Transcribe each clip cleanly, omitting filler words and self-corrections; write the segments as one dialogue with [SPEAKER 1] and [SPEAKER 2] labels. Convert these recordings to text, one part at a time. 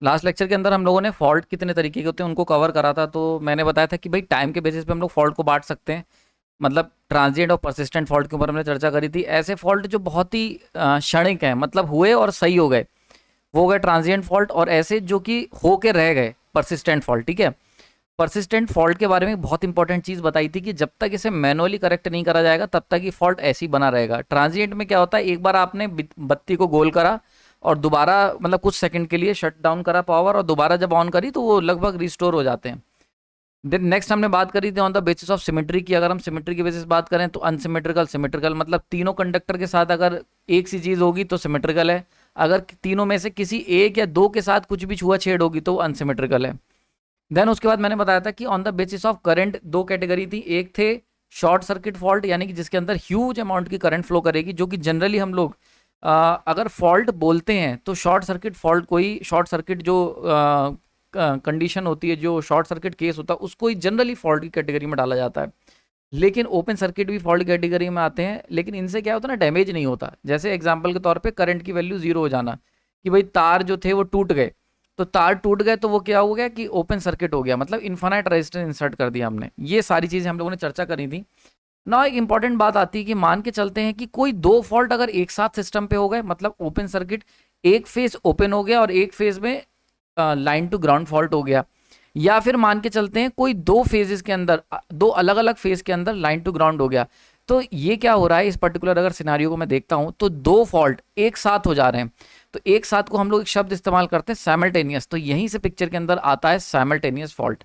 [SPEAKER 1] Last lecture के अंदर हम लोगों ने फॉल्ट कितने तरीके के होते हैं उनको कवर करा था। तो मैंने बताया था कि भाई टाइम के बेसिस पे हम लोग फॉल्ट को बांट सकते हैं। मतलब ट्रांजिएंट और परसिस्टेंट फॉल्ट के ऊपर हमने चर्चा करी थी। ऐसे फॉल्ट जो बहुत ही क्षणिक हैं, मतलब हुए और सही हो गए, वो हो गए ट्रांजिएंट फॉल्ट। और ऐसे जो कि हो के रह गए, परसिस्टेंट फॉल्ट। ठीक है, परसिस्टेंट फॉल्ट के बारे में बहुत इंपॉर्टेंट चीज़ बताई थी कि जब तक इसे मैनुअली करेक्ट नहीं करा जाएगा तब तक ये फॉल्ट ऐसे ही बना रहेगा। ट्रांजिएंट में क्या होता है, एक बार आपने बत्ती को गोल करा और दोबारा मतलब कुछ सेकंड के लिए शट डाउन करा पावर, और दोबारा जब ऑन करी तो वो लगभग रिस्टोर हो जाते हैं। देन नेक्स्ट हमने बात करी थी on the basis of symmetry की। अगर हम सिमेट्री की बेसिस बात करें तो अनसिमेट्रिकल, सिमेट्रिकल, मतलब तीनों कंडक्टर के साथ अगर एक सी चीज़ होगी तो सिमेट्रिकल है। अगर तीनों में से किसी एक या दो के साथ कुछ भी छुआछेड़ होगी तो अनसिमेट्रिकल है। देन उसके बाद मैंने बताया था कि on the basis of current दो कैटेगरी थी। एक थे शॉर्ट सर्किट फॉल्ट, यानी कि जिसके अंदर ह्यूज अमाउंट की करंट फ्लो करेगी, जो कि जनरली हम लोग अगर फॉल्ट बोलते हैं तो शॉर्ट सर्किट फॉल्ट को ही, शॉर्ट सर्किट जो कंडीशन होती है, जो शॉर्ट सर्किट केस होता है, उसको ही जनरली फॉल्ट की कैटेगरी में डाला जाता है। लेकिन ओपन सर्किट भी फॉल्ट कैटेगरी में आते हैं, लेकिन इनसे क्या होता है ना, डैमेज नहीं होता। जैसे एग्जांपल के तौर पे करंट की वैल्यू जीरो हो जाना, कि भाई तार जो थे वो टूट गए, तो तार टूट गए तो वो क्या हो गया कि ओपन सर्किट हो गया, मतलब इन्फानाइट रेजिस्टेंस इंसर्ट कर दिया हमने। ये सारी चीज़ें हम लोगों ने चर्चा करी थी ना। एक इंपॉर्टेंट बात आती है कि मान के चलते हैं कि कोई दो फॉल्ट अगर एक साथ सिस्टम पे हो गए, मतलब ओपन सर्किट, एक फेज ओपन हो गया और एक फेज में लाइन टू ग्राउंड फॉल्ट हो गया, या फिर मान के चलते हैं कोई दो फेजेस के अंदर, दो अलग अलग फेज के अंदर लाइन टू ग्राउंड हो गया, तो ये क्या हो रहा है, इस पर्टिकुलर अगर सिनारियो को मैं देखता हूं तो दो फॉल्ट एक साथ हो जा रहे हैं। तो एक साथ को हम लोग एक शब्द इस्तेमाल करते हैं सैमल्टेनियस, तो यहीं से पिक्चर के अंदर आता है सैमल्टेनियस फॉल्ट।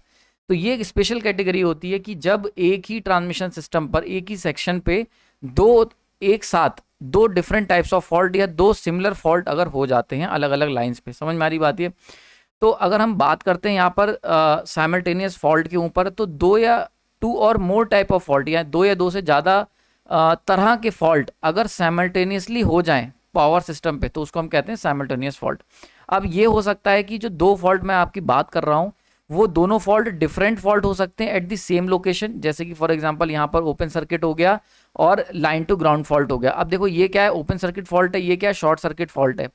[SPEAKER 1] तो ये एक स्पेशल कैटेगरी होती है कि जब एक ही ट्रांसमिशन सिस्टम पर एक ही सेक्शन पे दो, एक साथ दो डिफरेंट टाइप्स ऑफ फॉल्ट या दो सिमिलर फॉल्ट अगर हो जाते हैं अलग अलग लाइंस पे। समझ में आ रही बात ये? तो अगर हम बात करते हैं यहाँ पर साइमल्टेनियस फॉल्ट के ऊपर, तो दो या टू और मोर टाइप ऑफ फॉल्ट, या दो या दो से ज़्यादा तरह के फॉल्ट अगर साइमल्टेनियसली हो जाएं पावर सिस्टम पे, तो उसको हम कहते हैं साइमल्टेनियस फॉल्ट। अब ये हो सकता है कि जो दो फॉल्ट मैं आपकी बात कर रहा हूँ, वो दोनों फॉल्ट डिफरेंट फॉल्ट हो सकते हैं एट द सेम लोकेशन। जैसे कि फॉर एग्जांपल यहाँ पर ओपन सर्किट हो गया और लाइन टू ग्राउंड फॉल्ट हो गया। अब देखो ये क्या है, ओपन सर्किट फॉल्ट है, ये क्या है, शॉर्ट सर्किट फॉल्ट है।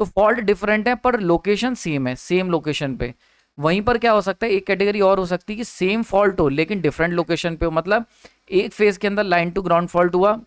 [SPEAKER 1] तो फॉल्ट डिफरेंट है पर लोकेशन सेम है, सेम लोकेशन पे। वहीं पर क्या हो सकता है, एक कैटेगरी और हो सकती है कि सेम फॉल्ट हो लेकिन डिफरेंट लोकेशन पे हो। मतलब एक फेज के अंदर लाइन टू ग्राउंड फॉल्ट हुआ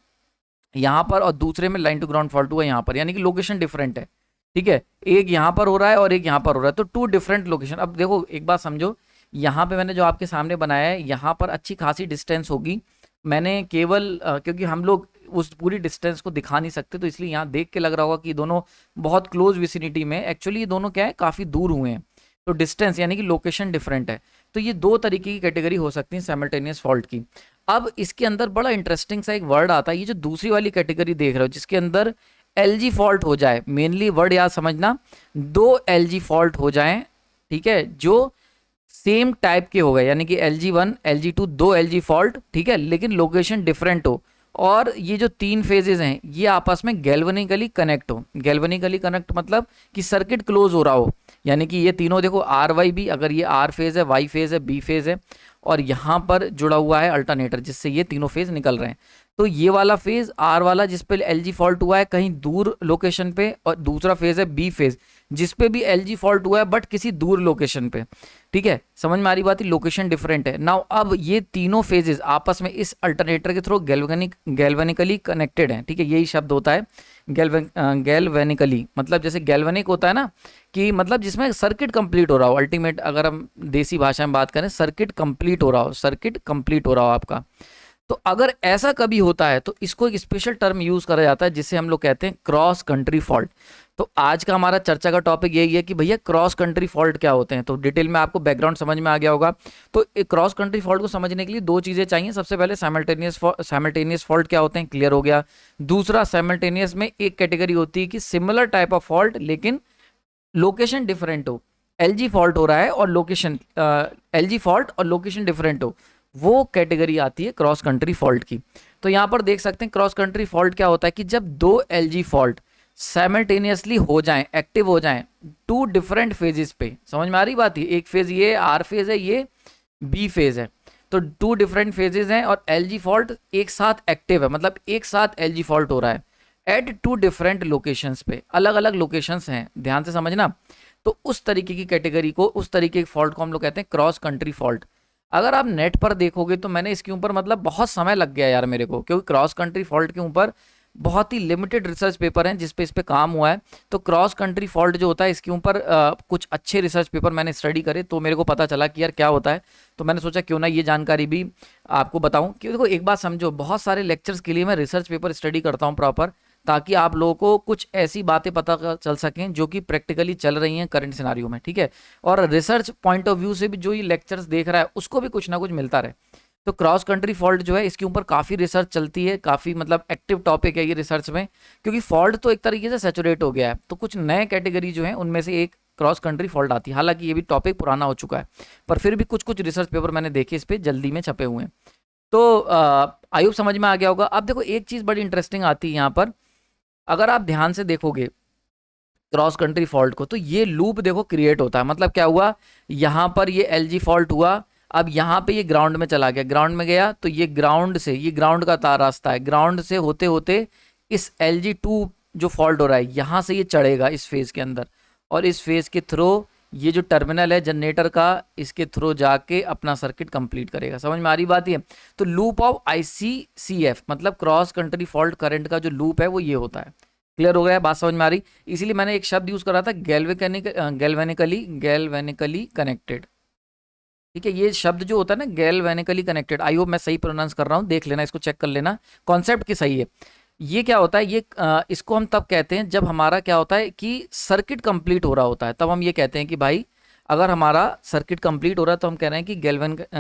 [SPEAKER 1] यहाँ पर और दूसरे में लाइन टू ग्राउंड फॉल्ट हुआ यहाँ पर, यानी कि लोकेशन डिफरेंट है। ठीक है, एक यहाँ पर हो रहा है और एक यहाँ पर हो रहा है, तो टू डिफरेंट लोकेशन। अब देखो एक बात समझो, यहाँ पे मैंने जो आपके सामने बनाया है, यहाँ पर अच्छी खासी डिस्टेंस होगी। मैंने केवल क्योंकि हम लोग उस पूरी डिस्टेंस को दिखा नहीं सकते, तो इसलिए यहाँ देख के लग रहा होगा कि दोनों बहुत क्लोज विसिनिटी में, एक्चुअली ये दोनों क्या है, काफ़ी दूर हुए हैं। तो डिस्टेंस यानी कि लोकेशन डिफरेंट है। तो ये दो तरीके की कैटेगरी हो सकती है साइमल्टेनियस फॉल्ट की। अब इसके अंदर बड़ा इंटरेस्टिंग सा एक वर्ड आता है, ये जो दूसरी वाली कैटेगरी देख रहे हो जिसके अंदर एलजी फॉल्ट हो जाए, मेनली वर्ड याद समझना, दो एलजी फॉल्ट हो जाएं, ठीक है, जो सेम टाइप के हो गए, यानी कि LG1 LG2 दो LG फॉल्ट, ठीक है, लेकिन लोकेशन डिफरेंट हो, और ये जो तीन फेजेस हैं ये आपस में गैल्वेनिकली कनेक्ट हो। गैल्वेनिकली कनेक्ट मतलब कि सर्किट क्लोज हो रहा हो, यानी कि ये तीनों देखो आर वाई बी, अगर ये आर फेज है, वाई फेज है, बी फेज है, और यहाँ पर जुड़ा हुआ है अल्टरनेटर जिससे ये तीनों फेज निकल रहे हैं। तो ये वाला फेज आर वाला जिस पे LG फॉल्ट हुआ है कहीं दूर लोकेशन पे, और दूसरा फेज है बी फेज जिस पे भी LG फॉल्ट हुआ है बट किसी दूर लोकेशन पे। ठीक है, समझ में आ रही बात है, लोकेशन डिफरेंट है। नाउ अब ये तीनों फेजेस आपस में इस अल्टरनेटर के थ्रू गैल्वेनिकली कनेक्टेड हैं। ठीक है, यही शब्द होता है गैल्वेनिकली, मतलब जैसे गैल्वेनिक होता है ना, कि मतलब जिसमें सर्किट कंप्लीट हो रहा हो, अल्टीमेट अगर हम देसी भाषा में बात करें, सर्किट कंप्लीट हो रहा हो, सर्किट कंप्लीट हो रहा हो आपका। तो अगर ऐसा कभी होता है तो इसको एक स्पेशल टर्म यूज करा जाता है जिसे हम लोग कहते हैं क्रॉस कंट्री फॉल्ट। तो आज का हमारा चर्चा का टॉपिक यही है कि भैया क्रॉस कंट्री फॉल्ट क्या होते हैं। तो डिटेल में आपको बैकग्राउंड समझ में आ गया होगा। तो एक क्रॉस कंट्री फॉल्ट को समझने के लिए दो चीजें चाहिए। सबसे पहले साइमल्टेनियस फॉल्ट क्या होते हैं, क्लियर हो गया। दूसरा, साइमल्टेनियस में एक कैटेगरी होती है कि सिमिलर टाइप ऑफ फॉल्ट लेकिन लोकेशन डिफरेंट हो। LG फॉल्ट हो रहा है और लोकेशन LG फॉल्ट और लोकेशन डिफरेंट हो, वो कैटेगरी आती है क्रॉस कंट्री फॉल्ट की। तो यहां पर देख सकते हैं क्रॉस कंट्री फॉल्ट क्या होता है कि जब दो LG फॉल्ट साइमल्टेनियसली हो जाएं, एक्टिव हो जाएं टू डिफरेंट फेजेस पे। समझ में आ रही बात है, एक फेज ये आर फेज है, ये बी फेज है, तो टू डिफरेंट फेजेस हैं और LG फॉल्ट एक साथ एक्टिव है, मतलब एक साथ LG फॉल्ट हो रहा है एट टू डिफरेंट लोकेशंस पे, अलग अलग लोकेशंस हैं, ध्यान से समझना। तो उस तरीके की कैटेगरी को, उस तरीके के फॉल्ट को हम लोग कहते हैं क्रॉस कंट्री फॉल्ट। अगर आप नेट पर देखोगे तो मैंने इसके ऊपर मतलब बहुत समय लग गया यार मेरे को, क्योंकि क्रॉस कंट्री फॉल्ट के ऊपर बहुत ही लिमिटेड रिसर्च पेपर हैं जिस पे इस पे काम हुआ है। तो क्रॉस कंट्री फॉल्ट जो होता है इसके ऊपर कुछ अच्छे रिसर्च पेपर मैंने स्टडी करे तो मेरे को पता चला कि यार क्या होता है। तो मैंने सोचा क्यों ना ये जानकारी भी आपको बताऊं। कि देखो एक बात समझो, बहुत सारे लेक्चर्स के लिए मैं रिसर्च पेपर स्टडी करता हूं प्रॉपर, ताकि आप लोगों को कुछ ऐसी बातें पता चल सकें जो कि प्रैक्टिकली चल रही हैं करंट सिनारियो में, ठीक है। और रिसर्च पॉइंट ऑफ व्यू से भी जो ये लेक्चर्स देख रहा है उसको भी कुछ ना कुछ मिलता रहे। तो क्रॉस कंट्री फॉल्ट जो है इसके ऊपर काफ़ी रिसर्च चलती है, काफ़ी मतलब एक्टिव टॉपिक है ये रिसर्च में, क्योंकि फॉल्ट तो एक तरीके से सैचुरेट हो गया है। तो कुछ नए कैटेगरी जो है उनमें से एक क्रॉस कंट्री फॉल्ट आती है। हालांकि ये भी टॉपिक पुराना हो चुका है, पर फिर भी कुछ कुछ रिसर्च पेपर मैंने देखे इस पर जल्दी में छपे हुए हैं। तो आयुब समझ में आ गया होगा। अब देखो एक चीज़ बड़ी इंटरेस्टिंग आती है यहाँ पर, अगर आप ध्यान से देखोगे क्रॉस कंट्री फॉल्ट को, तो ये लूप देखो क्रिएट होता है। मतलब क्या हुआ, यहाँ पर ये एलजी फॉल्ट हुआ, अब यहाँ पे ये ग्राउंड में चला गया, ग्राउंड में गया तो ये ग्राउंड से, ये ग्राउंड का तार रास्ता है, ग्राउंड से होते होते इस LG2 जो फॉल्ट हो रहा है यहाँ से ये चढ़ेगा इस फेज के अंदर, और इस फेज के थ्रू ये जो टर्मिनल है जनरेटर का, इसके थ्रू जाके अपना सर्किट कंप्लीट करेगा। समझ में आ रही बात ये। तो लूप ऑफ ICCF मतलब क्रॉस कंट्री फॉल्ट करंट का जो लूप है वो ये होता है। क्लियर हो गया, बात समझ में आ रही। इसीलिए मैंने एक शब्द यूज करा था गैल्वेनिकली कनेक्टेड, ठीक है। ये शब्द जो होता है ना गैल्वेनिकली कनेक्टेड, आई होप मैं सही प्रोनाउंस कर रहा हूँ, देख लेना, इसको चेक कर लेना कॉन्सेप्ट की सही है। ये क्या होता है, ये इसको हम तब कहते हैं जब हमारा क्या होता है कि सर्किट कंप्लीट हो रहा होता है, तब हम ये कहते हैं कि भाई अगर हमारा सर्किट कंप्लीट हो रहा है तो हम कह रहे हैं कि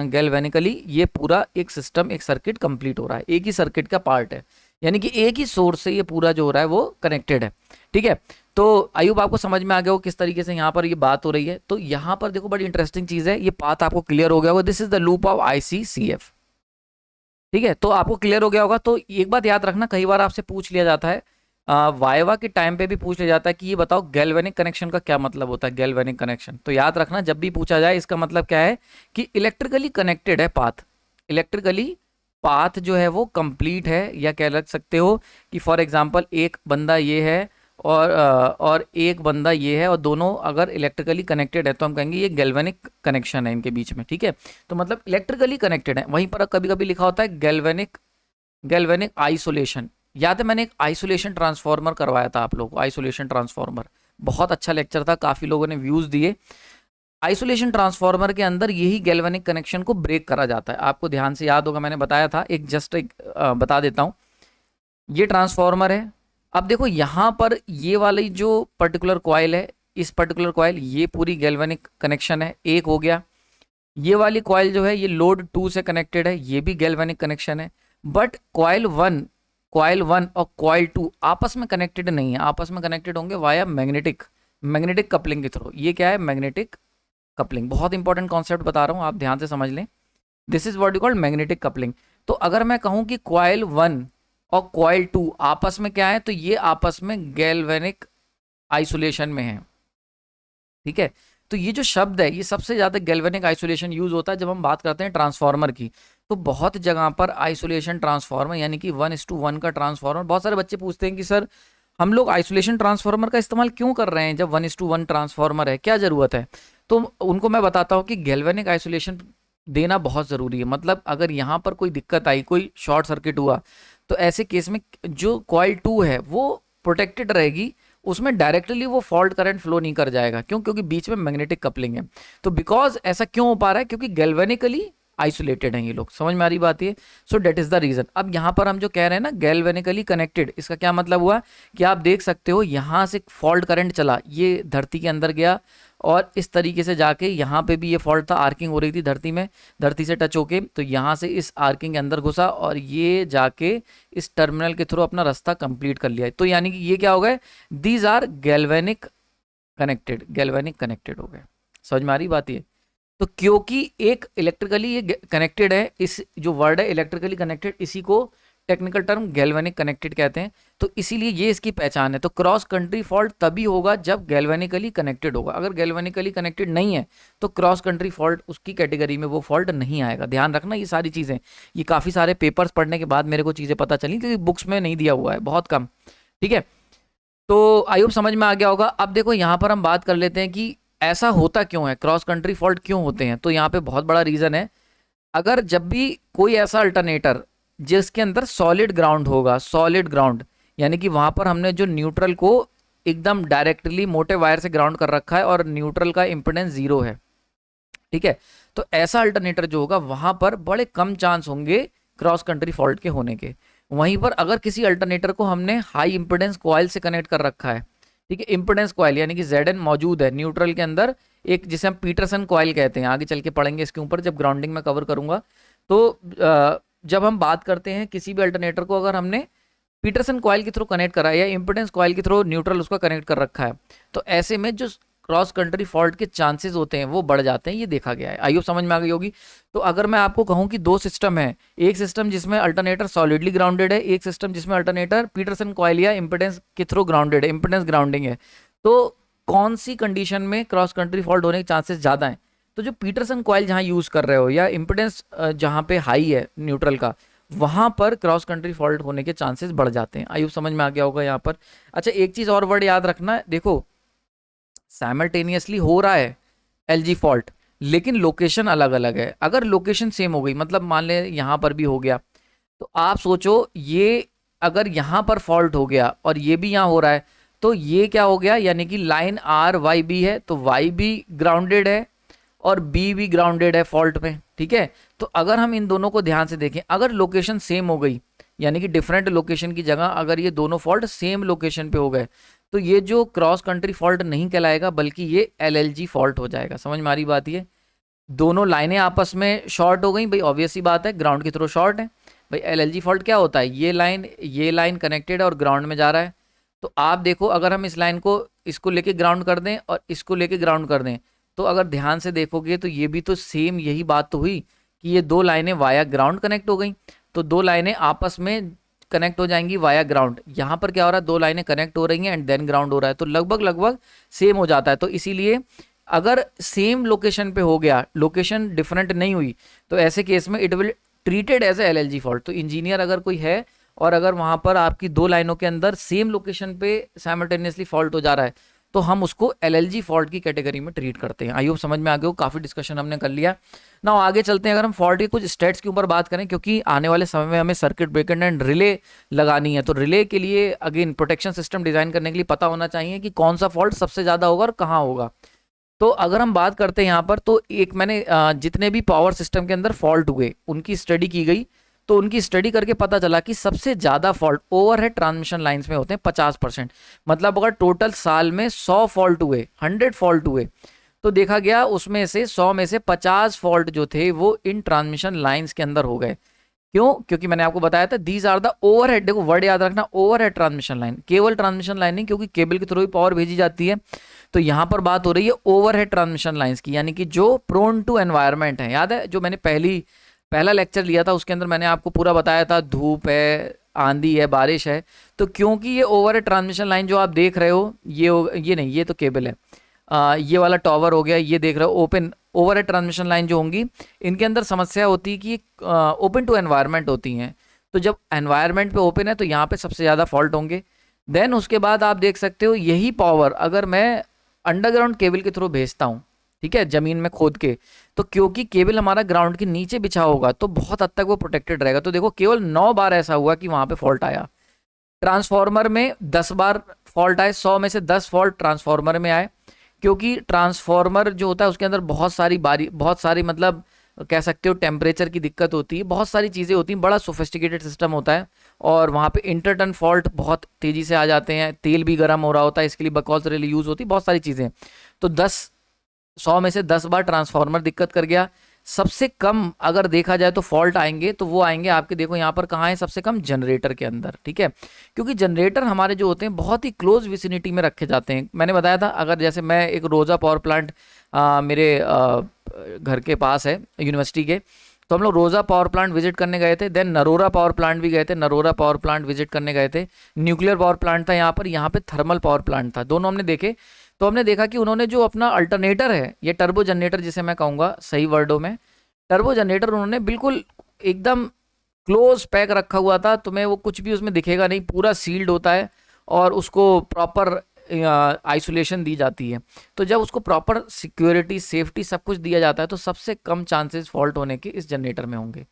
[SPEAKER 1] गैल्वेनिकली ये पूरा एक सिस्टम, एक सर्किट कंप्लीट हो रहा है, एक ही सर्किट का पार्ट है, यानी कि एक ही सोर्स से ये पूरा जो हो रहा है वो कनेक्टेड है, ठीक है। तो आयुब आपको समझ में आ गया हो किस तरीके से यहाँ पर ये बात हो रही है। तो यहाँ पर देखो बड़ी इंटरेस्टिंग चीज है, ये पाथ आपको क्लियर हो गया होगा, this is the loop of ICCF, ठीक है। तो आपको क्लियर हो गया होगा। तो एक बात याद रखना, कई बार आपसे पूछ लिया जाता है, वाइवा के टाइम पे भी पूछ लिया जाता है कि ये बताओ गैल्वेनिक कनेक्शन का क्या मतलब होता है, गैल्वेनिक कनेक्शन। तो याद रखना जब भी पूछा जाए इसका मतलब क्या है कि इलेक्ट्रिकली कनेक्टेड है पाथ, इलेक्ट्रिकली पाथ जो है वो कंप्लीट है, या कह लग सकते हो कि फॉर एग्जांपल एक बंदा ये है और एक बंदा ये है, और दोनों अगर इलेक्ट्रिकली कनेक्टेड है तो हम कहेंगे ये गैल्वेनिक कनेक्शन है इनके बीच में, ठीक है। तो मतलब इलेक्ट्रिकली कनेक्टेड है। वहीं पर कभी कभी लिखा होता है गैल्वेनिक आइसोलेशन। याद है मैंने एक आइसोलेशन ट्रांसफार्मर करवाया था आप लोगों को, आइसोलेशन ट्रांसफार्मर, बहुत अच्छा लेक्चर था, काफी लोगों ने व्यूज दिए। आइसोलेशन ट्रांसफार्मर के अंदर यही गैल्वेनिक कनेक्शन को ब्रेक करा जाता है। आपको ध्यान से याद होगा मैंने बताया था, एक जस्ट एक बता देता हूं। ये ट्रांसफार्मर है, अब देखो यहाँ पर ये वाली जो पर्टिकुलर कॉइल है, इस पर्टिकुलर कॉइल, ये पूरी गैल्वेनिक कनेक्शन है, एक हो गया। ये वाली कॉइल जो है ये लोड 2 से कनेक्टेड है, ये भी गैल्वेनिक कनेक्शन है। बट कॉइल 1 और कॉइल 2 आपस में कनेक्टेड नहीं है, आपस में कनेक्टेड होंगे वाया मैग्नेटिक कपलिंग के थ्रू। ये क्या है, मैग्नेटिक कपलिंग। बहुत इंपॉर्टेंट कॉन्सेप्ट बता रहा हूँ, आप ध्यान से समझ लें, this is what you called magnetic coupling. तो अगर मैं कहूँ कि कॉइल 1 और कॉइल 2 आपस में क्या है, तो ये आपस में गैल्वेनिक आइसोलेशन में है, ठीक है। तो ये जो शब्द है ये सबसे ज्यादा गैल्वेनिक आइसोलेशन यूज होता है जब हम बात करते हैं ट्रांसफार्मर की। तो बहुत जगह पर आइसोलेशन ट्रांसफार्मर यानी कि 1:1 का ट्रांसफार्मर, बहुत सारे बच्चे पूछते हैं कि सर हम लोग आइसोलेशन ट्रांसफार्मर का इस्तेमाल क्यों कर रहे हैं जब 1:1 ट्रांसफार्मर है, क्या जरूरत है। तो उनको मैं बताता हूँ कि गैल्वेनिक आइसोलेशन देना बहुत ज़रूरी है। मतलब अगर यहाँ पर कोई दिक्कत आई, कोई शॉर्ट सर्किट हुआ, तो ऐसे केस में जो कॉइल 2 है वो प्रोटेक्टेड रहेगी, उसमें डायरेक्टली वो फॉल्ट करंट फ्लो नहीं कर जाएगा। क्यों? क्योंकि बीच में मैग्नेटिक कपलिंग है। तो बिकॉज ऐसा क्यों हो पा रहा है, क्योंकि गैल्वेनिकली आइसोलेटेड हैं ये लोग। समझ में आ रही बात ये। सो डेट इज द रीजन। अब यहाँ पर हम जो कह रहे हैं ना गैल्वेनिकली कनेक्टेड, इसका क्या मतलब हुआ कि आप देख सकते हो यहाँ से फॉल्ट करंट चला, ये धरती के अंदर गया और इस तरीके से जाके यहाँ पे भी ये फॉल्ट था, आर्किंग हो रही थी धरती में, धरती से टच होके, तो यहाँ से इस आर्किंग के अंदर घुसा और ये जाके इस टर्मिनल के थ्रू अपना रास्ता कंप्लीट कर लिया। तो यानी कि ये क्या हो गए, दीज आर गैल्वेनिक कनेक्टेड हो गए। समझ में आ रही बात ये। तो क्योंकि एक इलेक्ट्रिकली ये कनेक्टेड है, इस जो वर्ड है इलेक्ट्रिकली कनेक्टेड, इसी को टेक्निकल टर्म गैल्वेनिक कनेक्टेड कहते हैं। तो इसीलिए ये इसकी पहचान है। तो क्रॉस कंट्री फॉल्ट तभी होगा जब गैल्वेनिकली कनेक्टेड होगा। अगर गैल्वेनिकली कनेक्टेड नहीं है तो क्रॉस कंट्री फॉल्ट उसकी कैटेगरी में वो फॉल्ट नहीं आएगा। ध्यान रखना ये सारी चीज़ें, ये काफ़ी सारे पेपर्स पढ़ने के बाद मेरे को चीज़ें पता चली, क्योंकि बुक्स में नहीं दिया हुआ है, बहुत कम, ठीक है। तो आई होप समझ में आ गया होगा। अब देखो यहाँ पर हम बात कर लेते हैं कि ऐसा होता क्यों है, क्रॉस कंट्री फॉल्ट क्यों होते हैं। तो यहाँ पे बहुत बड़ा रीज़न है, अगर जब भी कोई ऐसा अल्टरनेटर जिसके अंदर सॉलिड ग्राउंड होगा, सॉलिड ग्राउंड यानी कि वहाँ पर हमने जो न्यूट्रल को एकदम डायरेक्टली मोटे वायर से ग्राउंड कर रखा है और न्यूट्रल का इम्पिडेंस जीरो है, ठीक है, तो ऐसा अल्टरनेटर जो होगा वहां पर बड़े कम चांस होंगे क्रॉस कंट्री फॉल्ट के होने के। वहीं पर अगर किसी अल्टरनेटर को हमने हाई इंपिडेंस कॉइल से कनेक्ट कर रखा है, ठीक है, इंपिडेंस कॉइल यानी कि Zn मौजूद है न्यूट्रल के अंदर, एक जिसे हम पीटरसन कॉइल कहते हैं, आगे चल के पढ़ेंगे इसके ऊपर जब ग्राउंडिंग में कवर करूंगा। तो जब हम बात करते हैं किसी भी अल्टरनेटर को अगर हमने पीटरसन कॉइल के थ्रू कनेक्ट करा है या इंपिडेंस कॉइल के थ्रू न्यूट्रल उसका कनेक्ट कर रखा है, तो ऐसे में जो क्रॉस कंट्री फॉल्ट के चांसेस होते हैं वो बढ़ जाते हैं, ये देखा गया है। आई होप समझ में आ गई होगी। तो अगर मैं आपको कहूं कि दो सिस्टम है, एक सिस्टम जिसमें अल्टरनेटर सॉलिडली ग्राउंडेड है, एक सिस्टम जिसमें अल्टरनेटर पीटरसन कॉइल या इंपिडेंस के थ्रू ग्राउंडेड है, इंपिडेंस ग्राउंडिंग है, तो कौन सी कंडीशन में क्रॉस कंट्री फॉल्ट होने के चांसेस ज़्यादा हैं। तो जो पीटरसन कॉइल जहाँ यूज़ कर रहे हो या इंपिडेंस जहाँ पे हाई है न्यूट्रल का, वहां पर क्रॉस कंट्री फॉल्ट होने के चांसेस बढ़ जाते हैं। आयु समझ में आ गया होगा यहाँ पर। अच्छा, एक चीज और वर्ड याद रखना, देखो साइमल्टेनियसली हो रहा है एलजी फॉल्ट, लेकिन लोकेशन अलग अलग है। अगर लोकेशन सेम हो गई, मतलब मान ले यहाँ पर भी हो गया, तो आप सोचो ये अगर यहाँ पर फॉल्ट हो गया और ये भी यहाँ हो रहा है, तो ये क्या हो गया, यानी कि लाइन आर वाई बी है, तो वाई भी ग्राउंडेड है और बी भी ग्राउंडेड है फॉल्ट में, ठीक है। तो अगर हम इन दोनों को ध्यान से देखें, अगर लोकेशन सेम हो गई, यानी कि डिफरेंट लोकेशन की जगह अगर ये दोनों फॉल्ट सेम लोकेशन पे हो गए, तो ये जो क्रॉस कंट्री फॉल्ट नहीं कहलाएगा, बल्कि ये एलएलजी फॉल्ट हो जाएगा। समझ में आ रही बात ये, दोनों लाइनें आपस में शॉर्ट हो गई, भाई ऑब्वियस सी बात है, ग्राउंड के थ्रू शॉर्ट है। भाई एलएलजी फॉल्ट क्या होता है, ये लाइन कनेक्टेड है और ग्राउंड में जा रहा है। तो आप देखो, अगर हम इस लाइन को इसको लेके ग्राउंड कर दें और इसको लेके ग्राउंड कर दें, तो अगर ध्यान से देखोगे तो ये भी तो सेम यही बात तो हुई कि ये दो लाइनें वाया ग्राउंड कनेक्ट हो गई, तो दो लाइनें आपस में कनेक्ट हो जाएंगी वाया ग्राउंड। यहाँ पर क्या हो रहा है, दो लाइनें कनेक्ट हो रही हैं एंड देन ग्राउंड हो रहा है, तो लगभग लगभग सेम हो जाता है। तो इसीलिए अगर सेम लोकेशन पे हो गया, लोकेशन डिफरेंट नहीं हुई, तो ऐसे केस में it will treated as a LLG fault. तो इंजीनियर अगर कोई है और अगर वहां पर आपकी दो लाइनों के अंदर सेम लोकेशन पे साइमल्टेनियसली फॉल्ट हो जा रहा है, तो हम उसको एलएलजी फॉल्ट की कैटेगरी में ट्रीट करते हैं। आई होप समझ में आ गया हो, काफी डिस्कशन हमने कर लिया ना। आगे चलते हैं, अगर हम फॉल्ट के कुछ स्टेट्स के ऊपर बात करें, क्योंकि आने वाले समय में हमें सर्किट ब्रेकर एंड रिले लगानी है, तो रिले के लिए अगेन प्रोटेक्शन सिस्टम डिजाइन करने के लिए पता होना चाहिए कि कौन सा फॉल्ट सबसे ज्यादा होगा और कहाँ होगा। तो अगर हम बात करते हैं यहाँ पर, तो एक मैंने जितने भी पावर सिस्टम के अंदर फॉल्ट हुए उनकी स्टडी की गई, तो उनकी स्टडी करके पता चला कि सबसे ज़्यादा फॉल्ट ओवरहेड ट्रांसमिशन लाइंस में होते हैं 50%। मतलब अगर टोटल साल में 100 फॉल्ट हुए, 100 फॉल्ट हुए, तो देखा गया उसमें से 100 में से 50 फॉल्ट जो थे वो इन ट्रांसमिशन लाइंस के अंदर हो गए। क्यों? क्योंकि मैंने आपको बताया था दीज आर द ओवरहेड, देखो वर्ड याद रखना, ओवरहेड ट्रांसमिशन लाइन, केवल ट्रांसमिशन लाइन नहीं, क्योंकि केबल के थ्रू ही पावर भेजी जाती है। तो यहाँ पर बात हो रही है ओवरहेड ट्रांसमिशन लाइंस की, यानी कि जो प्रोन टू एनवायरनमेंट है। याद है जो मैंने पहला लेक्चर लिया था, उसके अंदर मैंने आपको पूरा बताया था, धूप है, आंधी है, बारिश है, तो क्योंकि ये ओवरहेड ट्रांसमिशन लाइन जो आप देख रहे हो, ये नहीं, ये तो केबल है, ये वाला टॉवर हो गया, ये देख रहे हो ओपन ओवरहेड ट्रांसमिशन लाइन जो होंगी, इनके अंदर समस्या होती है कि ओपन टू एनवायरनमेंट होती हैं। तो जब एनवायरनमेंट पे ओपन है तो यहाँ पे सबसे ज़्यादा फॉल्ट होंगे। देन उसके बाद आप देख सकते हो यही पावर अगर मैं अंडरग्राउंड केबल के थ्रू भेजता हूँ, ठीक है, जमीन में खोद के, तो क्योंकि केबल हमारा ग्राउंड के नीचे बिछा होगा तो बहुत हद तक वो प्रोटेक्टेड रहेगा। तो देखो केवल 9 बार ऐसा हुआ कि वहाँ पे फॉल्ट आया। ट्रांसफार्मर में 10 बार फॉल्ट आए, 100 में से 10 फॉल्ट ट्रांसफार्मर में आए, क्योंकि ट्रांसफार्मर जो होता है उसके अंदर बहुत सारी मतलब कह सकते हो टेम्परेचर की दिक्कत होती है, बहुत सारी चीज़ें होती हैं, बड़ा सोफिस्टिकेटेड सिस्टम होता है, और वहाँ पे इंटरटन फॉल्ट बहुत तेज़ी से आ जाते हैं, तेल भी गर्म हो रहा होता है, इसके लिए बकॉल्स रिले यूज़ होती है, बहुत सारी चीज़ें। तो 100 में से 10 बार ट्रांसफार्मर दिक्कत कर गया। सबसे कम अगर देखा जाए तो फॉल्ट आएंगे, तो वो आएंगे आपके, देखो यहाँ पर कहाँ है सबसे कम, जनरेटर के अंदर, ठीक है, क्योंकि जनरेटर हमारे जो होते हैं बहुत ही क्लोज विसिनिटी में रखे जाते हैं। मैंने बताया था, अगर जैसे मैं एक रोजा पावर प्लांट मेरे घर के पास है यूनिवर्सिटी के, तो हम लोग रोजा पावर प्लांट विजिट करने गए थे, देन नरोरा पावर प्लांट भी गए थे, नरोरा पावर प्लांट विजिट करने गए थे, न्यूक्लियर पावर प्लांट था यहाँ पे थर्मल पावर प्लांट था, दोनों हमने देखे। तो हमने देखा कि उन्होंने जो अपना अल्टरनेटर है, ये टर्बो जनरेटर जिसे मैं कहूँगा सही वर्डों में, टर्बो जनरेटर उन्होंने बिल्कुल एकदम क्लोज पैक रखा हुआ था, तुम्हें वो कुछ भी उसमें दिखेगा नहीं, पूरा सील्ड होता है, और उसको प्रॉपर आइसोलेशन दी जाती है। तो जब उसको प्रॉपर सिक्योरिटी सेफ्टी सब कुछ दिया जाता है तो सबसे कम चांसेस फॉल्ट होने के इस जनरेटर में होंगे।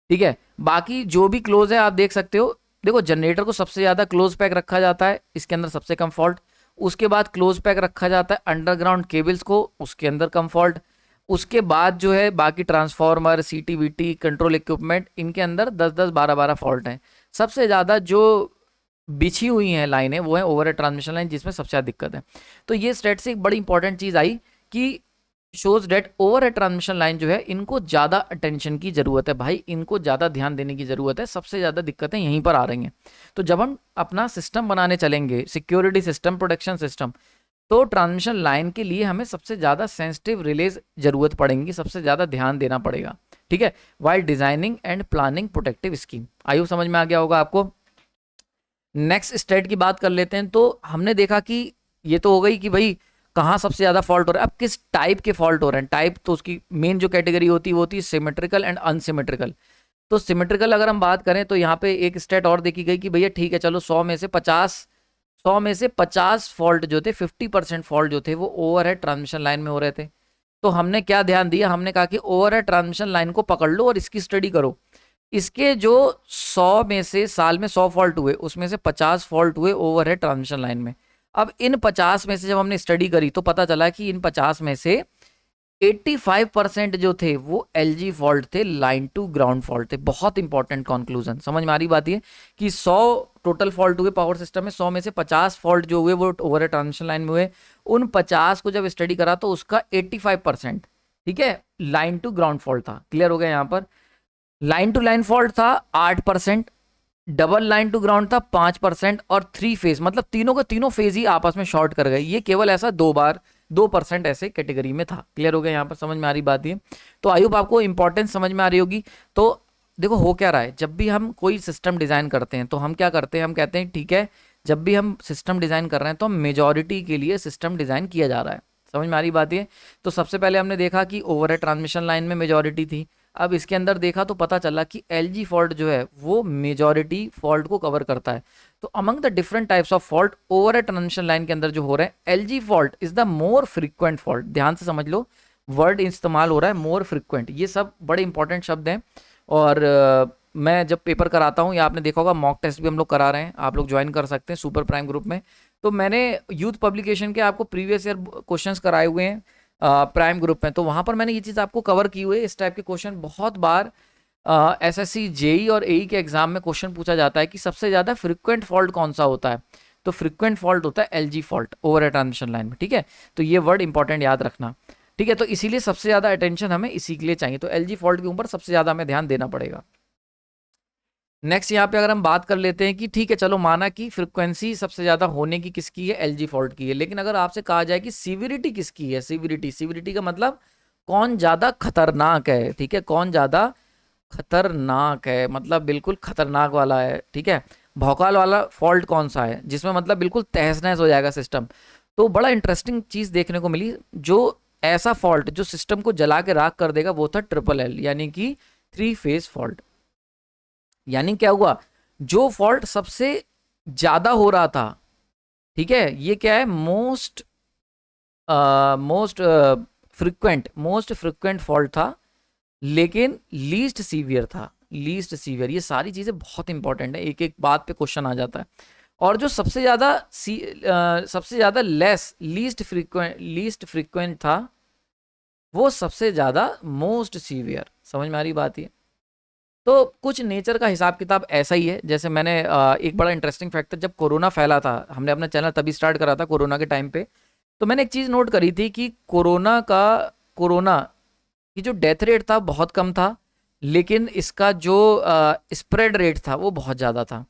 [SPEAKER 1] ठीक है, बाकी जो भी क्लोज है आप देख सकते हो, देखो जनरेटर को सबसे ज़्यादा क्लोज पैक रखा जाता है, इसके अंदर सबसे कम फॉल्ट। उसके बाद क्लोज पैक रखा जाता है अंडरग्राउंड केबल्स को, उसके अंदर कम फॉल्ट। उसके बाद जो है बाकी ट्रांसफार्मर सीटीवीटी कंट्रोल इक्विपमेंट, इनके अंदर 10-10 12-12 फॉल्ट हैं। सबसे ज़्यादा जो बिछी हुई हैं लाइनें वो है ओवरहेड ट्रांसमिशन लाइन, जिसमें सबसे ज़्यादा दिक्कत है। तो ये स्टेट से एक बड़ी इंपॉर्टेंट चीज़ आई कि shows that overhead transmission line जो है इनको ज़्यादा अटेंशन की ज़रूरत है भाई, इनको ज़्यादा ध्यान देने की ज़रूरत है, सबसे ज़्यादा दिक्कतें यहीं पर आ रही हैं। तो जब हम अपना सिस्टम बनाने चलेंगे, सिक्योरिटी सिस्टम, प्रोटेक्शन सिस्टम, तो ट्रांसमिशन लाइन के लिए हमें सबसे ज़्यादा सेंसिटिव रिलेज ज़रूरत पड़ेंगी, सबसे ज़्यादा ध्यान देना पड़ेगा। ठीक है, while designing and planning protective scheme. आयु समझ में आ गया होगा आपको। नेक्स्ट स्टेट की बात कर लेते हैं। तो हमने देखा कि ये तो हो गई कि भाई कहाँ सबसे ज़्यादा फॉल्ट हो रहा है, अब किस टाइप के फॉल्ट हो रहे हैं। टाइप तो उसकी मेन जो कैटेगरी होती है वो होती है सिमेट्रिकल एंड अनसिमेट्रिकल। तो सिमेट्रिकल अगर हम बात करें तो यहाँ पे एक स्टेट और देखी गई कि भैया ठीक है चलो 100 में से 50 फॉल्ट जो थे, 50% फॉल्ट जो थे वो ओवरहेड ट्रांसमिशन लाइन में हो रहे थे। तो हमने क्या ध्यान दिया, हमने कहा कि ओवरहेड ट्रांसमिशन लाइन को पकड़ लो और इसकी स्टडी करो। इसके जो 100 में से साल में 100 फॉल्ट हुए, उसमें से 50 फॉल्ट हुए ओवरहेड ट्रांसमिशन लाइन में। अब इन 50 में से जब हमने स्टडी करी तो पता चला कि इन 50 में से 85% जो थे वो एलजी फॉल्ट थे, लाइन टू ग्राउंड फॉल्ट थे। बहुत इंपॉर्टेंट कंक्लूजन, समझ में आ रही बात ये कि 100 टोटल फॉल्ट हुए पावर सिस्टम में, 100 में से 50 फॉल्ट जो हुए वो ओवरहेड ट्रांसमिशन लाइन में हुए। उन 50 को जब स्टडी करा तो उसका 85%, ठीक है, लाइन टू ग्राउंड फॉल्ट था। क्लियर हो गया यहाँ पर। लाइन टू लाइन फॉल्ट था 8%, डबल लाइन टू ग्राउंड था 5%, और 3 फेज मतलब तीनों के तीनों फेज ही आपस में शॉर्ट कर गए। ये केवल ऐसा 2% ऐसे कैटेगरी में था। क्लियर हो गया यहाँ पर, समझ में आ रही बात ये। तो आई होप आपको इंपॉर्टेंस समझ में आ रही होगी। तो देखो हो क्या रहा है, जब भी हम कोई सिस्टम डिज़ाइन करते हैं तो हम क्या करते हैं, हम कहते हैं ठीक है जब भी हम सिस्टम डिज़ाइन कर रहे हैं तो मेजॉरिटी के लिए सिस्टम डिज़ाइन किया जा रहा है। समझ में आ रही बात ये। तो सबसे पहले हमने देखा कि ओवरहेड ट्रांसमिशन लाइन में मेजॉरिटी थी। अब इसके अंदर देखा तो पता चला कि एलजी फॉल्ट जो है वो मेजॉरिटी फॉल्ट को कवर करता है। तो among the different types of fault overhead transmission line के अंदर जो हो रहे हैं, LG fault is the more frequent fault. ध्यान से समझ लो, वर्ड इस्तेमाल हो रहा है मोर फ्रीक्वेंट, ये सब बड़े इंपॉर्टेंट शब्द हैं। और मैं जब पेपर कराता हूँ या आपने देखा होगा मॉक टेस्ट भी हम लोग करा रहे हैं, आप लोग ज्वाइन कर सकते हैं सुपर प्राइम ग्रुप में। तो मैंने यूथ पब्लिकेशन के आपको प्रीवियस ईयर क्वेश्चंस कराए हुए हैं प्राइम ग्रुप में, तो वहाँ पर मैंने ये चीज़ आपको कवर की हुई है। इस टाइप के क्वेश्चन बहुत बार एसएससी जेई और एई के एग्जाम में क्वेश्चन पूछा जाता है कि सबसे ज़्यादा फ्रिक्वेंट फॉल्ट कौन सा होता है। तो फ्रिक्वेंट फॉल्ट होता है LG fault overhead transmission line में। ठीक है, तो ये वर्ड इंपॉर्टेंट याद रखना। ठीक है, तो इसीलिए सबसे ज़्यादा अटेंशन हमें इसी के लिए चाहिए। तो एलजी फॉल्ट के ऊपर सबसे ज़्यादा हमें ध्यान देना पड़ेगा। नेक्स्ट यहाँ पे अगर हम बात कर लेते हैं कि ठीक है चलो माना कि फ्रिक्वेंसी सबसे ज़्यादा होने की किसकी है, एलजी फॉल्ट की है, लेकिन अगर आपसे कहा जाए कि सीविरिटी किसकी है, सीविरिटी का मतलब कौन ज़्यादा खतरनाक है। ठीक है, कौन ज़्यादा खतरनाक है, मतलब बिल्कुल खतरनाक वाला है। ठीक है, भौकाल वाला फॉल्ट कौन सा है जिसमें मतलब बिल्कुल तहस नहस हो जाएगा सिस्टम। तो बड़ा इंटरेस्टिंग चीज़ देखने को मिली, जो ऐसा फॉल्ट जो सिस्टम को जला के राख कर देगा वो था ट्रिपल एल, यानी कि 3 फेज फॉल्ट। यानी क्या हुआ, जो फॉल्ट सबसे ज्यादा हो रहा था, ठीक है, ये क्या है, मोस्ट फ्रिक्वेंट फॉल्ट था, लेकिन लीस्ट सीवियर था। लीस्ट सीवियर, ये सारी चीजें बहुत इंपॉर्टेंट है, एक एक बात पे क्वेश्चन आ जाता है। और जो सबसे ज्यादा लीस्ट फ्रिक्वेंट था वो सबसे ज्यादा मोस्ट सीवियर। समझ में आ रही बात ये। तो कुछ नेचर का हिसाब किताब ऐसा ही है। जैसे मैंने एक बड़ा इंटरेस्टिंग फैक्टर, जब कोरोना फैला था, हमने अपना चैनल तभी स्टार्ट करा था कोरोना के टाइम पे, तो मैंने एक चीज़ नोट करी थी कि कोरोना की जो डेथ रेट था बहुत कम था, लेकिन इसका जो स्प्रेड रेट था वो बहुत ज़्यादा था।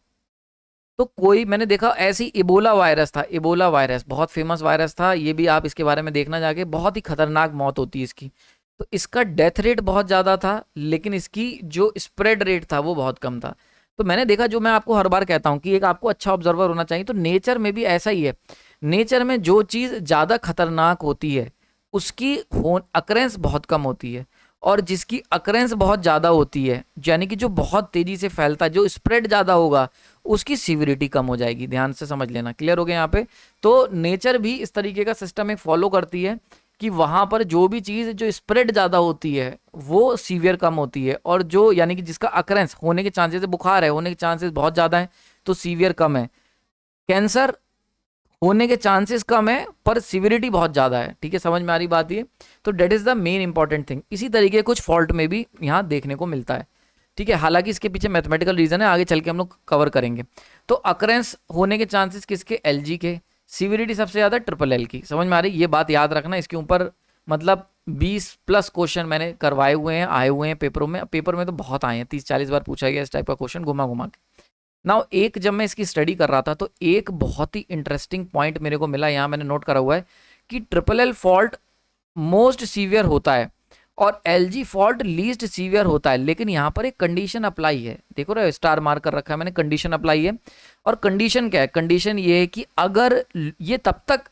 [SPEAKER 1] तो कोई मैंने देखा ऐसी इबोला वायरस था, इबोला वायरस बहुत फेमस वायरस था, ये भी आप इसके बारे में देखना जाके, बहुत ही खतरनाक मौत होती है इसकी। तो इसका डेथ रेट बहुत ज़्यादा था, लेकिन इसकी जो स्प्रेड रेट था वो बहुत कम था। तो मैंने देखा, जो मैं आपको हर बार कहता हूँ कि एक आपको अच्छा ऑब्जर्वर होना चाहिए, तो नेचर में भी ऐसा ही है। नेचर में जो चीज़ ज़्यादा खतरनाक होती है उसकी अकरेंस बहुत कम होती है, और जिसकी अकरेंस बहुत ज़्यादा होती है, यानी कि जो बहुत तेज़ी से फैलता है, जो स्प्रेड ज़्यादा होगा, उसकी सीवियरिटी कम हो जाएगी। ध्यान से समझ लेना, क्लियर हो गया यहाँ पे। तो नेचर भी इस तरीके का सिस्टम एक फॉलो करती है कि वहाँ पर जो भी चीज़ जो स्प्रेड ज़्यादा होती है वो सीवियर कम होती है, और जो यानी कि जिसका अकरेंस होने के चांसेस, बुखार है होने के चांसेस बहुत ज़्यादा है तो सीवियर कम है। कैंसर होने के चांसेस कम है पर सिविरिटी बहुत ज़्यादा है। ठीक है, समझ में आ रही बात ये। तो that is the main important thing. इसी तरीके कुछ फॉल्ट में भी यहाँ देखने को मिलता है। ठीक है, हालांकि इसके पीछे मैथमेटिकल रीजन है, आगे चल के हम लोग कवर करेंगे। तो अकरेंस होने के चांसेस किसके, एलजी के। सिविरिटी सबसे ज़्यादा ट्रिपल एल की। समझ में आ रही, ये बात याद रखना। इसके ऊपर मतलब 20+ क्वेश्चन मैंने करवाए हुए हैं, आए हुए हैं पेपरों में। पेपर में तो बहुत आए हैं, 30-40 बार पूछा गया इस टाइप का क्वेश्चन घुमा घुमा के। नाउ एक जब मैं इसकी स्टडी कर रहा था तो एक बहुत ही इंटरेस्टिंग पॉइंट मेरे को मिला, यहाँ मैंने नोट करा हुआ है कि triple L fault most severe होता है और एलजी फॉल्ट लीस्ट सीवियर होता है। लेकिन यहाँ पर एक कंडीशन अप्लाई है, देखो रहे स्टार मार्क कर रखा है मैंने, कंडीशन अप्लाई है। और कंडीशन क्या है, कंडीशन ये है कि अगर ये तब तक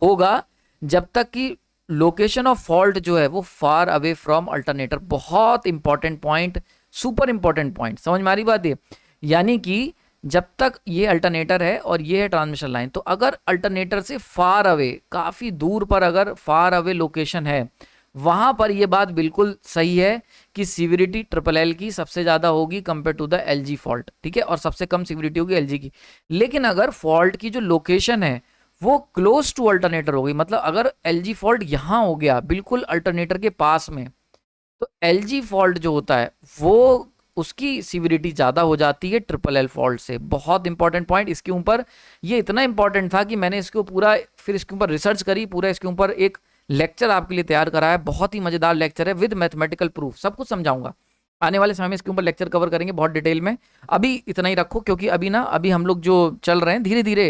[SPEAKER 1] होगा जब तक कि लोकेशन ऑफ फॉल्ट जो है वो फार अवे फ्रॉम अल्टरनेटर। बहुत important point, super important point, समझ में आ रही बात ये। यानी कि जब तक ये अल्टरनेटर है और ये है ट्रांसमिशन लाइन, तो अगर अल्टरनेटर से फार अवे, काफ़ी दूर पर अगर फार अवे लोकेशन है, वहां पर ये बात बिल्कुल सही है कि सिविरिटी ट्रिपल एल की सबसे ज़्यादा होगी compare to the LG fault. ठीक है, और सबसे कम सिविरिटी होगी एलजी की। लेकिन अगर फॉल्ट की जो लोकेशन है वो क्लोज टू अल्टरनेटर हो गई, मतलब अगर एलजी फॉल्ट यहाँ हो गया बिल्कुल अल्टरनेटर के पास में, तो एलजी फॉल्ट जो होता है वो उसकी सिविरिटी ज़्यादा हो जाती है ट्रिपल एल फॉल्ट से। बहुत इंपॉर्टेंट पॉइंट इसके ऊपर, ये इतना इंपॉर्टेंट था कि मैंने इसको पूरा फिर इसके ऊपर रिसर्च करी, पूरा इसके ऊपर एक लेक्चर आपके लिए तैयार करा है। बहुत ही मज़ेदार लेक्चर है विद मैथमेटिकल प्रूफ, सब कुछ समझाऊंगा। आने वाले समय में इसके ऊपर लेक्चर कवर करेंगे बहुत डिटेल में। अभी इतना ही रखो, क्योंकि अभी ना अभी हम लोग जो चल रहे हैं धीरे धीरे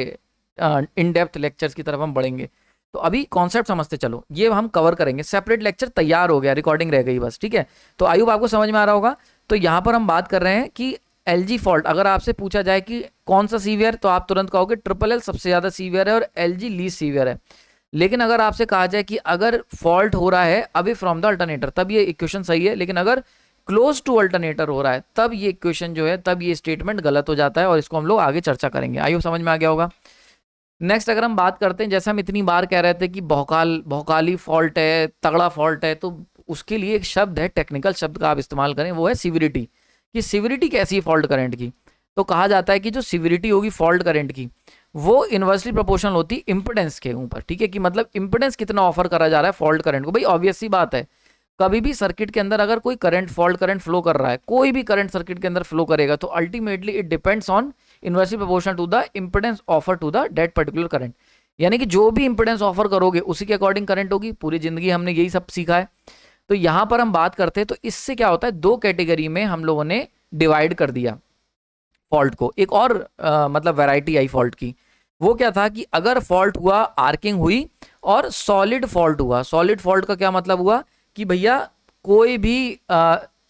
[SPEAKER 1] इन डेप्थ लेक्चर्स की तरफ हम बढ़ेंगे। तो अभी कॉन्सेप्ट समझते चलो, ये हम कवर करेंगे। सेपरेट लेक्चर तैयार हो गया, रिकॉर्डिंग रह गई बस। ठीक है, तो आई होप आपको समझ में आ रहा होगा। तो यहाँ पर हम बात कर रहे हैं कि एलजी फॉल्ट, अगर आपसे पूछा जाए कि कौन सा सीवियर, तो आप तुरंत कहोगे ट्रिपल एल सबसे ज़्यादा सीवियर है और एलजी लीस्ट सीवियर है। लेकिन अगर आपसे कहा जाए कि अगर फॉल्ट हो रहा है अवे फ्रॉम द अल्टरनेटर, तब ये इक्वेशन सही है। लेकिन अगर क्लोज टू अल्टरनेटर हो रहा है तब ये इक्वेशन जो है, तब ये स्टेटमेंट गलत हो जाता है। और इसको हम लोग आगे चर्चा करेंगे। आई होप समझ में आ गया होगा। नेक्स्ट अगर हम बात करते हैं, जैसे हम इतनी बार कह रहे थे कि भौकाली फॉल्ट है, तगड़ा फॉल्ट है, तो उसके लिए एक शब्द है, टेक्निकल शब्द का आप इस्तेमाल करें, वो है सिविरिटी। कि सिविरिटी कैसी है फॉल्ट करंट की। तो कहा जाता है कि जो सिविरिटी होगी फॉल्ट करंट की वो इन्वर्सली प्रोपोर्शनल होती इम्पिडेंस के ऊपर। ठीक है, कि मतलब इम्पिडेंस कितना ऑफर करा जा रहा है फॉल्ट करंट को। भाई ऑब्वियस सी बात है, कभी भी सर्किट के अंदर अगर कोई करंट, फॉल्ट करंट फ्लो कर रहा है, कोई भी करंट सर्किट के अंदर फ्लो करेगा, तो ultimately it depends on inversely proportional to the impedance offer to the that particular current. यानी कि जो भी इम्पिडेंस ऑफर करोगे उसी के अकॉर्डिंग करंट होगी। पूरी जिंदगी हमने यही सब सीखा है। तो यहां पर हम बात करते हैं, तो इससे क्या होता है, दो कैटेगरी में हम लोगों ने डिवाइड कर दिया फॉल्ट को। एक और मतलब वैरायटी आई फॉल्ट की, वो क्या था कि अगर फॉल्ट हुआ, आर्किंग हुई और सॉलिड फॉल्ट हुआ। सॉलिड फॉल्ट का क्या मतलब हुआ कि भैया कोई भी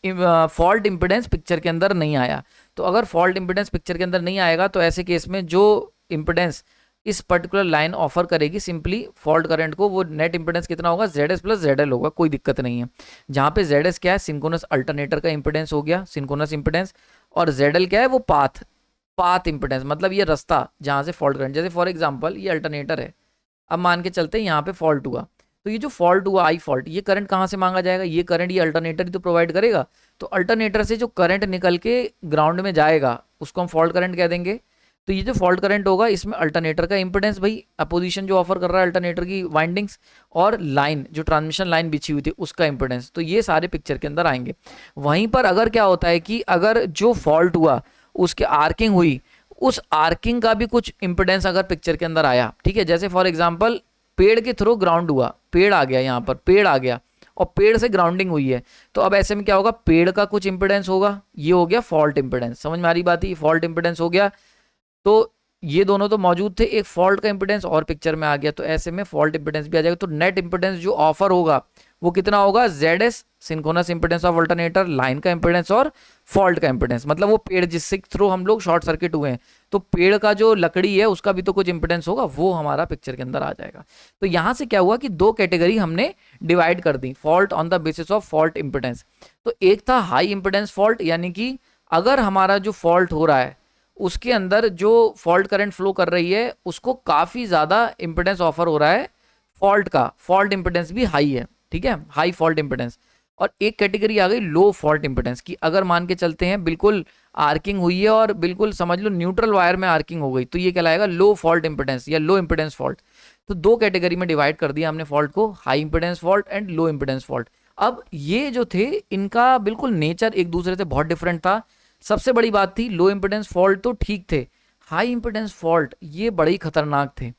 [SPEAKER 1] फॉल्ट इंपिडेंस पिक्चर के अंदर नहीं आया। तो अगर फॉल्ट इंपिडेंस पिक्चर के अंदर नहीं आएगा तो ऐसे केस में जो इंपिडेंस इस पर्टिकुलर लाइन ऑफर करेगी सिंपली फॉल्ट करंट को, वो नेट इंपिडेंस कितना होगा, ZS प्लस ZL होगा, कोई दिक्कत नहीं है। जहाँ पे ZS क्या है, सिंक्रोनस अल्टरनेटर का इंपिडेंस हो गया, सिंक्रोनस इंपिडेंस। और ZL क्या है, वो पाथ इंपिडेंस, मतलब ये रास्ता जहाँ से फॉल्ट करंट, जैसे फॉर एग्जांपल ये अल्टरनेटर है। अब मान के चलते हैं यहाँ पे फॉल्ट हुआ, तो ये जो फॉल्ट हुआ आई फॉल्ट, ये करंट कहाँ से मांगा जाएगा, ये करंट ये अल्टरनेटर ही तो प्रोवाइड करेगा। तो अल्टरनेटर से जो करंट निकल के ग्राउंड में जाएगा उसको हम फॉल्ट करंट कह देंगे। तो ये जो फॉल्ट करंट होगा इसमें अल्टरनेटर का इंपिडेंस, भाई अपोजिशन जो ऑफर कर रहा है अल्टरनेटर की वाइंडिंग्स, और लाइन जो ट्रांसमिशन लाइन बिछी हुई थी उसका इंपिडेंस, तो ये सारे पिक्चर के अंदर आएंगे। वहीं पर अगर क्या होता है कि अगर जो फॉल्ट हुआ उसके आर्किंग हुई, उस आर्किंग का भी कुछ इंपिडेंस अगर पिक्चर के अंदर आया, ठीक है, जैसे फॉर एग्जाम्पल पेड़ के थ्रू ग्राउंड हुआ, पेड़ आ गया, यहाँ पर पेड़ आ गया और पेड़ से ग्राउंडिंग हुई है, तो अब ऐसे में क्या होगा, पेड़ का कुछ इंपिडेंस होगा, ये हो गया फॉल्ट इंपिडेंस। समझ में आ रही बात है, फॉल्ट इंपिडेंस हो गया। तो ये दोनों तो मौजूद थे, एक फॉल्ट का इंपिडेंस और पिक्चर में आ गया, तो ऐसे में फॉल्ट इंपिडेंस भी आ जाएगा। तो नेट इंपिडेंस जो ऑफर होगा वो कितना होगा, ZS synchronous impedance of alternator, line का इम्पीडेंस और फॉल्ट का इम्पीडेंस, मतलब वो पेड़ जिससे थ्रू हम लोग शॉर्ट सर्किट हुए हैं, तो पेड़ का जो लकड़ी है उसका भी तो कुछ इम्पीडेंस होगा, वो हमारा पिक्चर के अंदर आ जाएगा। तो यहाँ से क्या हुआ कि दो कैटेगरी हमने डिवाइड कर दी, fault on the basis of fault impedance. तो एक था हाई इम्पीडेंस फॉल्ट, यानी कि अगर हमारा जो फॉल्ट हो रहा है उसके अंदर जो फॉल्ट करंट फ्लो कर रही है उसको काफ़ी ज़्यादा इम्पीडेंस ऑफर हो रहा है, फॉल्ट का फॉल्ट इम्पीडेंस भी हाई है, ठीक है, हाई फॉल्ट इम्पीडेंस। और एक कैटेगरी आ गई लो फॉल्ट इम्पीडेंस की, अगर मान के चलते हैं बिल्कुल आर्किंग हुई है और बिल्कुल समझ लो न्यूट्रल वायर में आर्किंग हो गई, तो ये कहलाएगा लो फॉल्ट इम्पीडेंस या लो इम्पीडेंस फॉल्ट। तो दो कैटेगरी में डिवाइड कर दिया हमने फॉल्ट को, high impedance fault and low impedance fault. अब ये जो थे इनका बिल्कुल नेचर एक दूसरे से बहुत डिफरेंट था। सबसे बड़ी बात थी लो इम्पीडेंस फॉल्ट तो ठीक थे, हाई इम्पीडेंस फॉल्ट ये बड़े ही खतरनाक थे।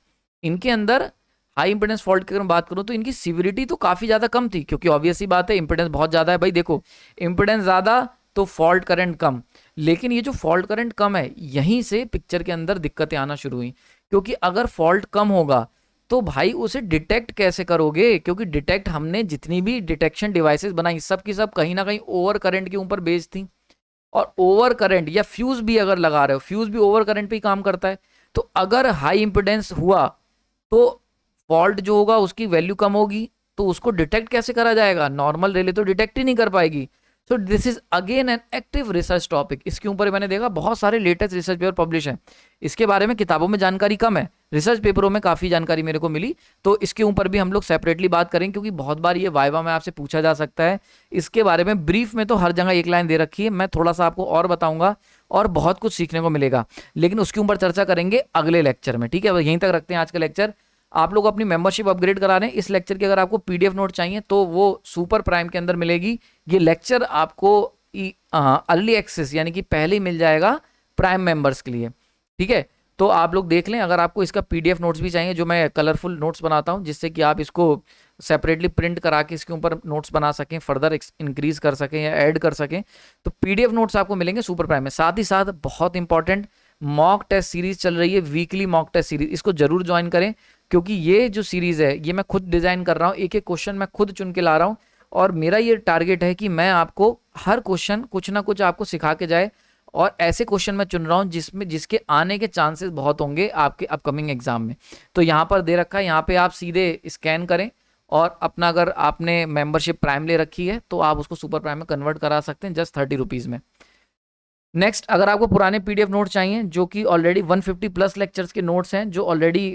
[SPEAKER 1] इनके अंदर हाई इंपेडेंस फॉल्ट की अगर मैं बात करूं तो इनकी सिविरिटी तो काफ़ी ज़्यादा कम थी, क्योंकि ऑब्वियस ही बात है इंपेडेंस बहुत ज़्यादा है। भाई देखो इंपेडेंस ज़्यादा तो फॉल्ट करंट कम, लेकिन ये जो फॉल्ट करंट कम है यहीं से पिक्चर के अंदर दिक्कतें आना शुरू हुई, क्योंकि अगर फॉल्ट कम होगा तो भाई उसे डिटेक्ट कैसे करोगे, क्योंकि डिटेक्ट हमने जितनी भी डिटेक्शन डिवाइसेस बनाई सब की सब कहीं ना कहीं ओवर करंट के ऊपर बेस्ड थी। और ओवर करंट या फ्यूज भी अगर लगा रहे हो, फ्यूज भी ओवर करंट पे ही काम करता है। तो अगर हाई इंपेडेंस हुआ तो फॉल्ट जो होगा उसकी वैल्यू कम होगी, तो उसको डिटेक्ट कैसे करा जाएगा, नॉर्मल रिले तो डिटेक्ट ही नहीं कर पाएगी। So this is again an active research topic. इसके ऊपर मैंने देखा बहुत सारे लेटेस्ट रिसर्च पेपर पब्लिश हैं, इसके बारे में किताबों में जानकारी कम है, रिसर्च पेपरों में काफ़ी जानकारी मेरे को मिली। तो इसके ऊपर भी हम लोग सेपरेटली बात करेंगे, क्योंकि बहुत बार ये वाइवा में आपसे पूछा जा सकता है। इसके बारे में ब्रीफ में तो हर जगह एक लाइन दे रखी है, मैं थोड़ा सा आपको और बताऊंगा और बहुत कुछ सीखने को मिलेगा, लेकिन उसके ऊपर चर्चा करेंगे अगले लेक्चर में, ठीक है। यहीं तक रखते हैं आज का लेक्चर। आप लोग अपनी मेंबरशिप अपग्रेड करा रहे हैं, इस लेक्चर की अगर आपको पीडीएफ नोट चाहिए तो वो सुपर प्राइम के अंदर मिलेगी। ये लेक्चर आपको अर्ली एक्सेस यानी कि पहले ही मिल जाएगा प्राइम मेंबर्स के लिए, ठीक है। तो आप लोग देख लें, अगर आपको इसका पीडीएफ नोट्स भी चाहिए, जो मैं कलरफुल नोट्स बनाता हूं जिससे कि आप इसको सेपरेटली प्रिंट करा के इसके ऊपर नोट्स बना सकें, फर्दर इंक्रीज कर सकें या ऐड कर सकें, तो पीडीएफ नोट्स आपको मिलेंगे सुपर प्राइम में। साथ ही साथ बहुत इंपॉर्टेंट मॉक टेस्ट सीरीज चल रही है, वीकली मॉक टेस्ट सीरीज, इसको जरूर ज्वाइन करें, क्योंकि ये जो सीरीज है ये मैं खुद डिजाइन कर रहा हूँ, एक एक क्वेश्चन मैं खुद चुन के ला रहा हूँ, और मेरा ये टारगेट है कि मैं आपको हर क्वेश्चन कुछ ना कुछ आपको सिखा के जाए, और ऐसे क्वेश्चन मैं चुन रहा हूँ जिसके आने के चांसेस बहुत होंगे आपके अपकमिंग एग्जाम में। तो यहाँ पर दे रखा है, यहाँ पे आप सीधे स्कैन करें और अपना, अगर आपने मेंबरशिप प्राइम ले रखी है तो आप उसको सुपर प्राइम में कन्वर्ट करा सकते हैं जस्ट 30 रुपीज़ में। नेक्स्ट, अगर आपको पुराने पीडीएफ नोट चाहिए, जो कि ऑलरेडी 150 प्लस लेक्चर्स के नोट्स हैं जो ऑलरेडी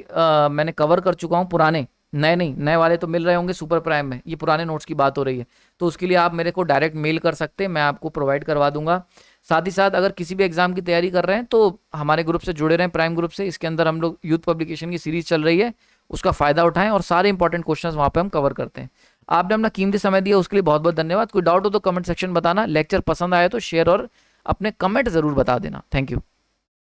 [SPEAKER 1] मैंने कवर कर चुका हूँ, पुराने, नए नहीं, नए वाले तो मिल रहे होंगे सुपर प्राइम में, ये पुराने नोट्स की बात हो रही है, तो उसके लिए आप मेरे को डायरेक्ट मेल कर सकते हैं, मैं आपको प्रोवाइड करवा दूंगा। साथ ही साथ अगर किसी भी एग्जाम की तैयारी कर रहे हैं तो हमारे ग्रुप से जुड़े रहें, प्राइम ग्रुप से, इसके अंदर हम लोग यूथ पब्लिकेशन की सीरीज चल रही है, उसका फायदा उठाएं और सारे इंपॉर्टेंट क्वेश्चंस वहाँ पे हम कवर करते हैं। आपने अपना कीमती समय दिया उसके लिए बहुत बहुत धन्यवाद। कोई डाउट हो तो कमेंट सेक्शन बताना, लेक्चर पसंद आए तो शेयर और अपने कमेंट जरूर बता देना। Thank you.